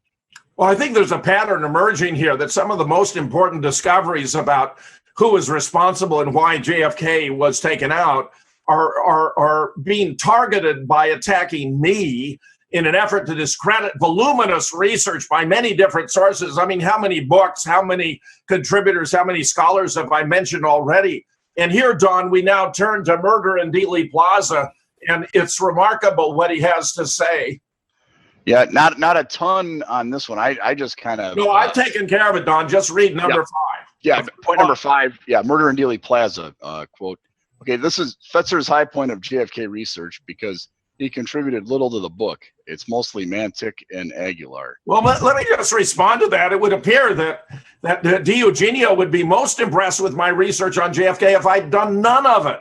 B: Well, I think there's a pattern emerging here that some of the most important discoveries about who was responsible and why JFK was taken out are being targeted by attacking me in an effort to discredit voluminous research by many different sources. I mean, how many books, how many contributors, how many scholars have I mentioned already? And here, Don, we now turn to murder in Dealey Plaza, and it's remarkable what he has to say.
L: Yeah, not a ton on this one. I just kind of...
B: No, I've taken care of it, Don. Just read number 5.
L: Yeah, point number 5. Yeah, murder in Dealey Plaza, quote. Okay, this is Fetzer's high point of JFK research because he contributed little to the book. It's mostly Mantic and Aguilar.
B: Well, let me just respond to that. It would appear that DiEugenio would be most impressed with my research on JFK if I'd done none of it.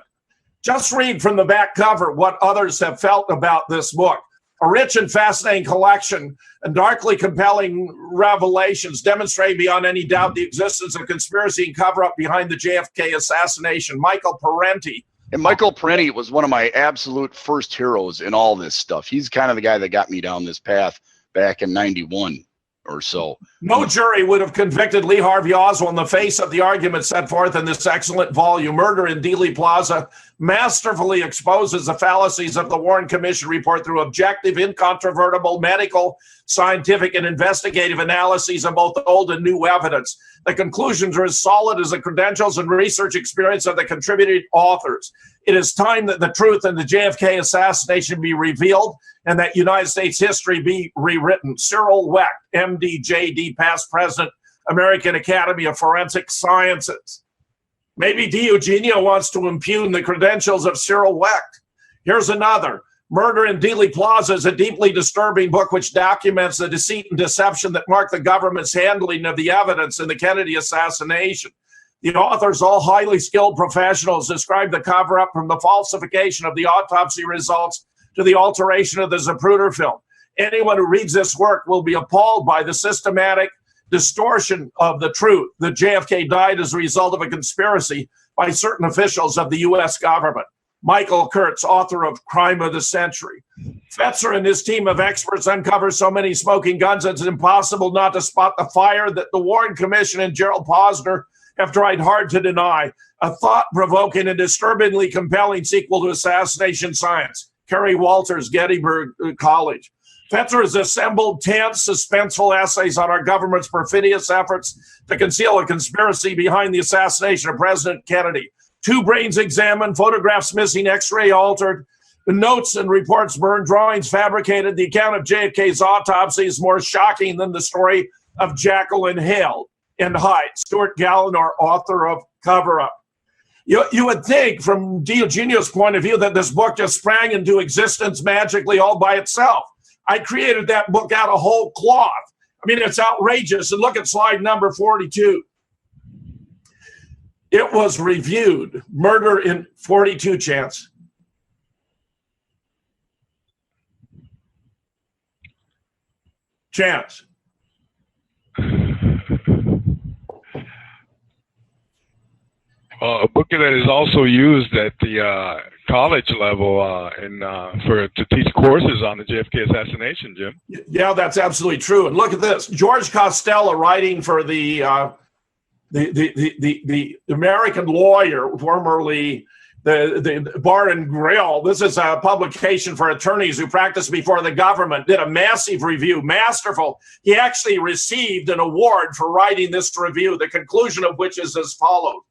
B: Just read from the back cover what others have felt about this book. A rich and fascinating collection and darkly compelling revelations demonstrate beyond any doubt the existence of conspiracy and cover-up behind the JFK assassination. Michael Parenti.
L: And Michael Parenti was one of my absolute first heroes in all this stuff. He's kind of the guy that got me down this path back in '91 or so.
B: No jury would have convicted Lee Harvey Oswald in the face of the argument set forth in this excellent volume. Murder in Dealey Plaza masterfully exposes the fallacies of the Warren Commission report through objective, incontrovertible, medical, scientific, and investigative analyses of both old and new evidence. The conclusions are as solid as the credentials and research experience of the contributing authors. It is time that the truth in the JFK assassination be revealed and that United States history be rewritten. Cyril Wecht, MD, JD, past president, American Academy of Forensic Sciences. Maybe DiEugenio wants to impugn the credentials of Cyril Wecht. Here's another. Murder in Dealey Plaza is a deeply disturbing book which documents the deceit and deception that marked the government's handling of the evidence in the Kennedy assassination. The authors, all highly skilled professionals, describe the cover-up from the falsification of the autopsy results to the alteration of the Zapruder film. Anyone who reads this work will be appalled by the systematic distortion of the truth that JFK died as a result of a conspiracy by certain officials of the U.S. government. Michael Kurtz, author of Crime of the Century. Fetzer and his team of experts uncover so many smoking guns it's impossible not to spot the fire that the Warren Commission and Gerald Posner have tried hard to deny. A thought-provoking and disturbingly compelling sequel to Assassination Science. Kerry Walters, Gettysburg College. Fetzer has assembled 10 suspenseful essays on our government's perfidious efforts to conceal a conspiracy behind the assassination of President Kennedy. 2 brains examined, photographs missing, X-ray altered, the notes and reports burned, drawings fabricated. The account of JFK's autopsy is more shocking than the story of Jekyll and Hyde. Stuart Gallinor, author of Cover Up. You would think, from DiEugenio's point of view, that this book just sprang into existence magically all by itself. I created that book out of whole cloth. I mean, it's outrageous. And look at slide number 42. It was reviewed. Murder in 42 Chance. Chance.
P: A book that is also used at the college level to teach courses on the JFK assassination, Jim.
B: Yeah, that's absolutely true. And look at this. George Costello, writing for the American Lawyer, formerly the Bar and Grill. This is a publication for attorneys who practice before the government, did a massive review, masterful. He actually received an award for writing this review, the conclusion of which is as follows.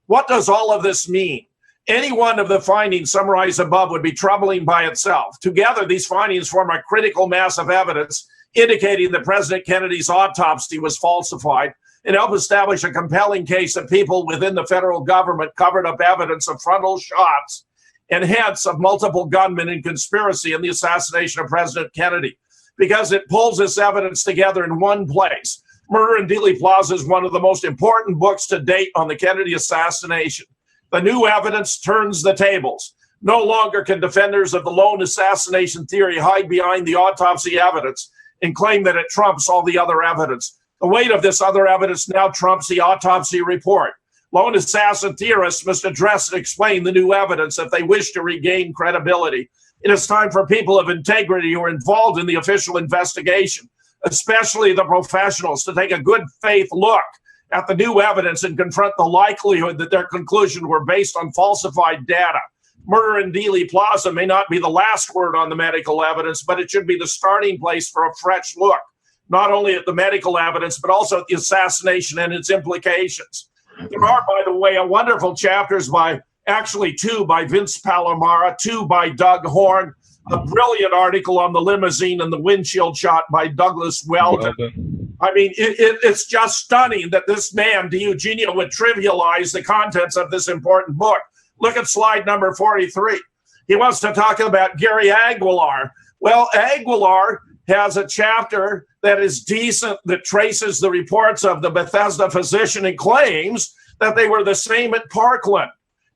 B: What does all of this mean? Any one of the findings summarized above would be troubling by itself. Together, these findings form a critical mass of evidence indicating that President Kennedy's autopsy was falsified and help establish a compelling case that people within the federal government covered up evidence of frontal shots and hence of multiple gunmen in conspiracy in the assassination of President Kennedy, because it pulls this evidence together in one place. Murder in Dealey Plaza is one of the most important books to date on the Kennedy assassination. The new evidence turns the tables. No longer can defenders of the lone assassination theory hide behind the autopsy evidence and claim that it trumps all the other evidence. The weight of this other evidence now trumps the autopsy report. Lone assassin theorists must address and explain the new evidence if they wish to regain credibility. It is time for people of integrity who are involved in the official investigation, especially the professionals, to take a good faith look at the new evidence and confront the likelihood that their conclusions were based on falsified data. Murder in Dealey Plaza may not be the last word on the medical evidence, but it should be the starting place for a fresh look, not only at the medical evidence, but also at the assassination and its implications. There are, by the way, wonderful chapters two by Vince Palomara, 2 by Doug Horn, a brilliant article on the limousine and the windshield shot by Douglas Weldon. I mean, it's just stunning that this man, DiEugenio, would trivialize the contents of this important book. Look at slide number 43. He wants to talk about Gary Aguilar. Well, Aguilar has a chapter that is decent, that traces the reports of the Bethesda physician and claims that they were the same at Parkland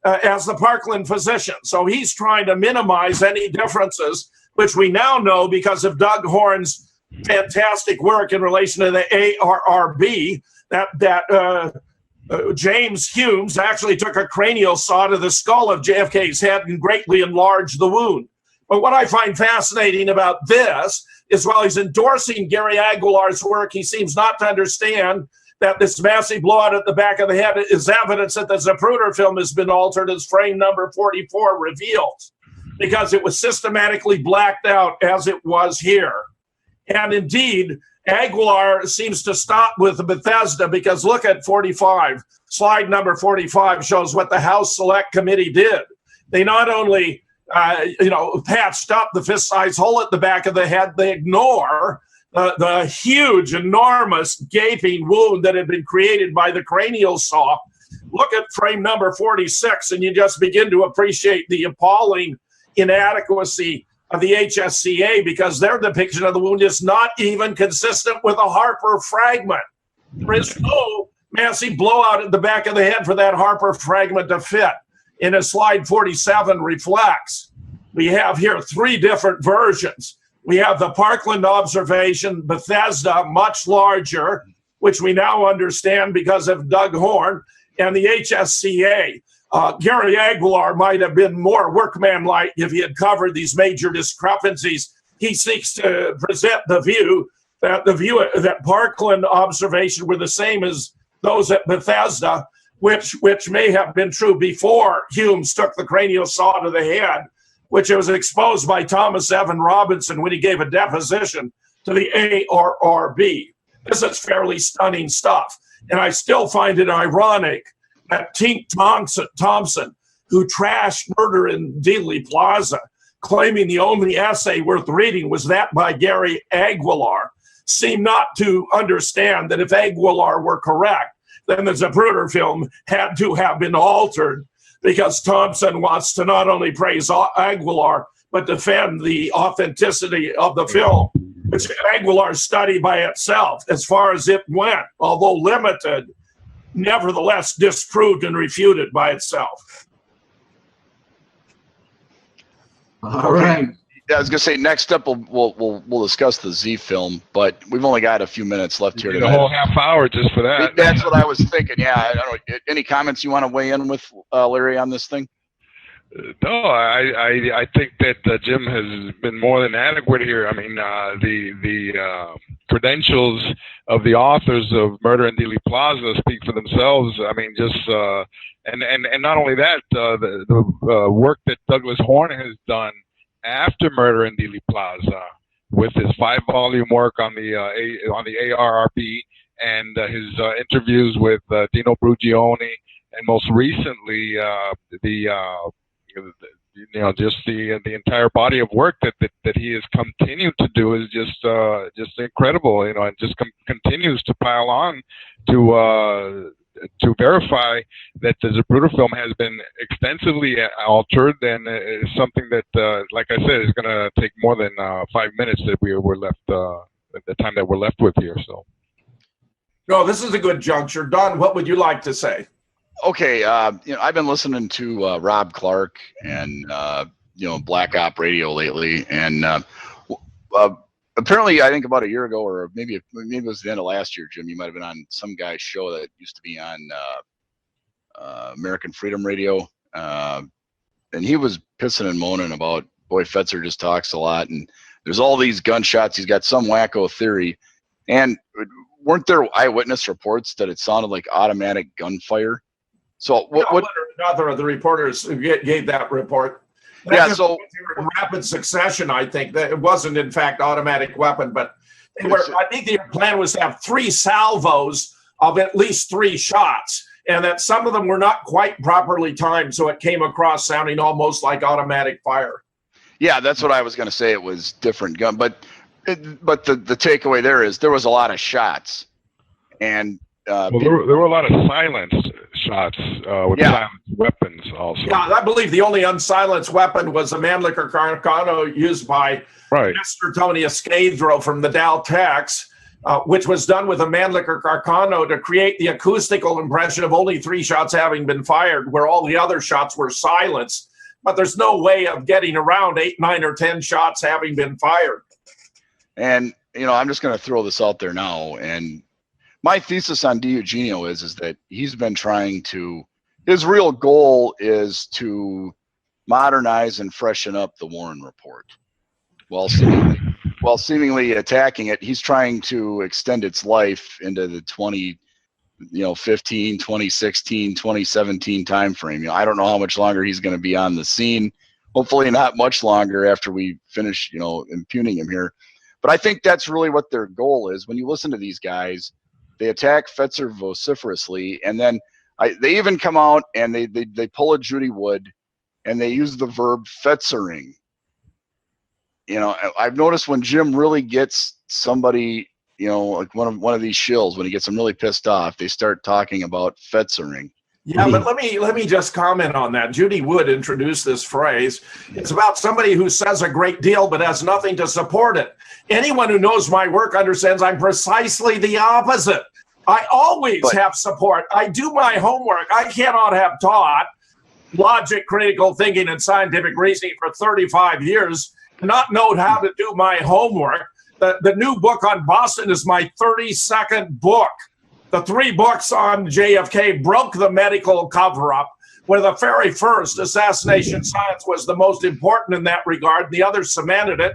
B: as the Parkland physician. So he's trying to minimize any differences, which we now know because of Doug Horn's fantastic work in relation to the ARRB, that James Humes actually took a cranial saw to the skull of JFK's head and greatly enlarged the wound. But what I find fascinating about this is while he's endorsing Gary Aguilar's work, he seems not to understand that this massive blowout at the back of the head is evidence that the Zapruder film has been altered, as frame number 44 reveals, because it was systematically blacked out as it was here. And indeed, Aguilar seems to stop with Bethesda, because look at 45. Slide number 45 shows what the House Select Committee did. They not only patched up the fist-sized hole at the back of the head, they ignore the huge, enormous, gaping wound that had been created by the cranial saw. Look at frame number 46, and you just begin to appreciate the appalling inadequacy of the HSCA, because their depiction of the wound is not even consistent with a Harper fragment. There is no massive blowout at the back of the head for that Harper fragment to fit. And as slide 47 reflects, we have here 3 different versions. We have the Parkland observation, Bethesda, much larger, which we now understand because of Doug Horn, and the HSCA. Gary Aguilar might have been more workmanlike if he had covered these major discrepancies. He seeks to present the view that Parkland observation were the same as those at Bethesda, which may have been true before Humes took the cranial saw to the head, which was exposed by Thomas Evan Robinson when he gave a deposition to the ARRB. This is fairly stunning stuff. And I still find it ironic that Tink Thompson, who trashed Murder in Dealey Plaza, claiming the only essay worth reading was that by Gary Aguilar, seemed not to understand that if Aguilar were correct, then the Zapruder film had to have been altered, because Thompson wants to not only praise Aguilar, but defend the authenticity of the film, which Aguilar's study by itself, as far as it went, although limited, nevertheless disproved and refuted by itself.
K: All right.
L: I was gonna say next up we'll discuss the Z film, but we've only got a few minutes left here
P: The
L: tonight.
P: whole half hour just for that.
L: That's what I was thinking. Yeah, I don't know. Any comments you want to weigh in with, Larry, on this thing?
P: No, I think that Jim has been more than adequate here. I mean, the credentials of the authors of Murder in Dealey Plaza speak for themselves. I mean, just and not only that, the work that Douglas Horn has done after Murder in Dealey Plaza, with his 5-volume work on the ARRB and his interviews with Dino Brugione, and most recently just the entire body of work that he has continued to do is just incredible, and just continues to pile on to verify that the Zapruder film has been extensively altered, and is something that, like I said, is going to take more than 5 minutes that we're left, the time that we're left with here. So,
B: No, this is a good juncture. Don, what would you like to say?
L: Okay, I've been listening to Rob Clark and Black Op Radio lately, and apparently, I think about a year ago, or maybe it was the end of last year, Jim, you might have been on some guy's show that used to be on American Freedom Radio, and he was pissing and moaning about, boy, Fetzer just talks a lot, and there's all these gunshots. He's got some wacko theory, and weren't there eyewitness reports that it sounded like automatic gunfire? So what
B: another of the reporters gave that report. So in rapid succession, I think that it wasn't in fact automatic weapon, but I think the plan was to have 3 salvos of at least 3 shots, and that some of them were not quite properly timed, so it came across sounding almost like automatic fire.
L: Yeah, that's what I was going to say. It was different gun, but the takeaway there is there was a lot of shots, and
P: there were a lot of silenced shots with silenced weapons also.
B: Yeah, I believe the only unsilenced weapon was a Mannlicher Carcano used by Mr. Tony Escadro from the Dow Tex, which was done with a Mannlicher Carcano to create the acoustical impression of only 3 shots having been fired, where all the other shots were silenced. But there's no way of getting around 8, 9, or 10 shots having been fired.
L: And, I'm just going to throw this out there now. And my thesis on DiEugenio is that he's been trying to, his real goal is to modernize and freshen up the Warren Report. While seemingly attacking it, he's trying to extend its life into the 2015, 2016, 2017 timeframe. I don't know how much longer he's going to be on the scene. Hopefully not much longer after we finish, impugning him here. But I think that's really what their goal is. When you listen to these guys, they attack Fetzer vociferously, and then they even come out and they pull a Judy Wood, and they use the verb Fetzering. I've noticed when Jim really gets somebody, like one of these shills, when he gets them really pissed off, they start talking about Fetzering.
B: Yeah, but let me just comment on that. Judy Wood introduced this phrase. It's about somebody who says a great deal but has nothing to support it. Anyone who knows my work understands I'm precisely the opposite. I always have support. I do my homework. I cannot have taught logic, critical thinking, and scientific reasoning for 35 years and not know how to do my homework. The new book on Boston is my 32nd book. The 3 books on JFK broke the medical cover-up, where the very first, assassination science, was the most important in that regard. The others cemented it.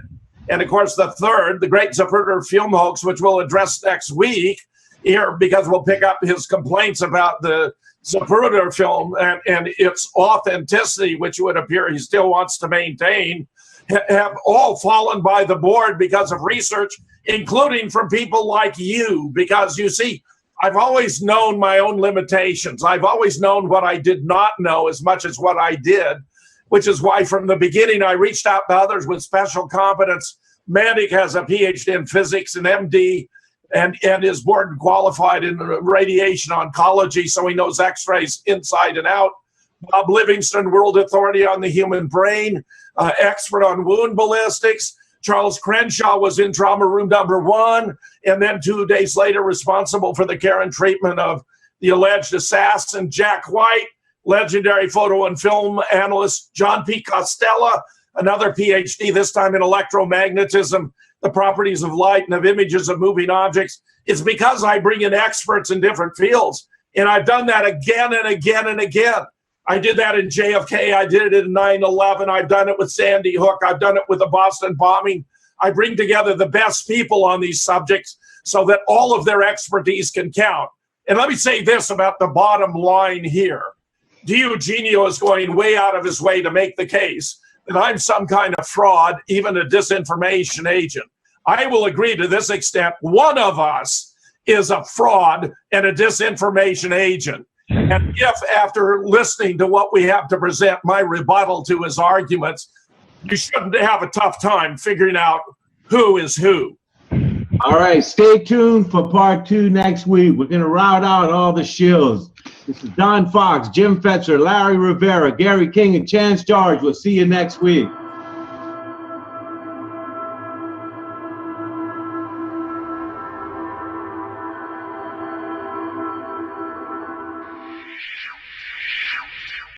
B: And, of course, the third, the Great Zapruder Film Hoax, which we'll address next week here, because we'll pick up his complaints about the Zapruder film and its authenticity, which would appear he still wants to maintain, have all fallen by the board because of research, including from people like you. Because, you see, I've always known my own limitations. I've always known what I did not know as much as what I did, which is why from the beginning I reached out to others with special competence. Mandic has a PhD in physics, an MD, and is board qualified in radiation oncology, so he knows x-rays inside and out. Bob Livingston, world authority on the human brain, expert on wound ballistics. Charles Crenshaw was in trauma room number 1, and then 2 days later responsible for the care and treatment of the alleged assassin. Jack White, legendary photo and film analyst. John P. Costello, another PhD, this time in electromagnetism, the properties of light and of images of moving objects. It's because I bring in experts in different fields, and I've done that again and again and again. I did that in JFK. I did it in 9/11. I've done it with Sandy Hook. I've done it with the Boston bombing. I bring together the best people on these subjects so that all of their expertise can count. And let me say this about the bottom line here. DiEugenio is going way out of his way to make the case that I'm some kind of fraud, even a disinformation agent. I will agree to this extent. One of us is a fraud and a disinformation agent. And if after listening to what we have to present, my rebuttal to his arguments, you shouldn't have a tough time figuring out who is who.
K: All right, stay tuned for part 2 next week. We're going to route out all the shills. This is Don Fox, Jim Fetzer, Larry Rivera, Gary King, and Chance George. We'll see you next week.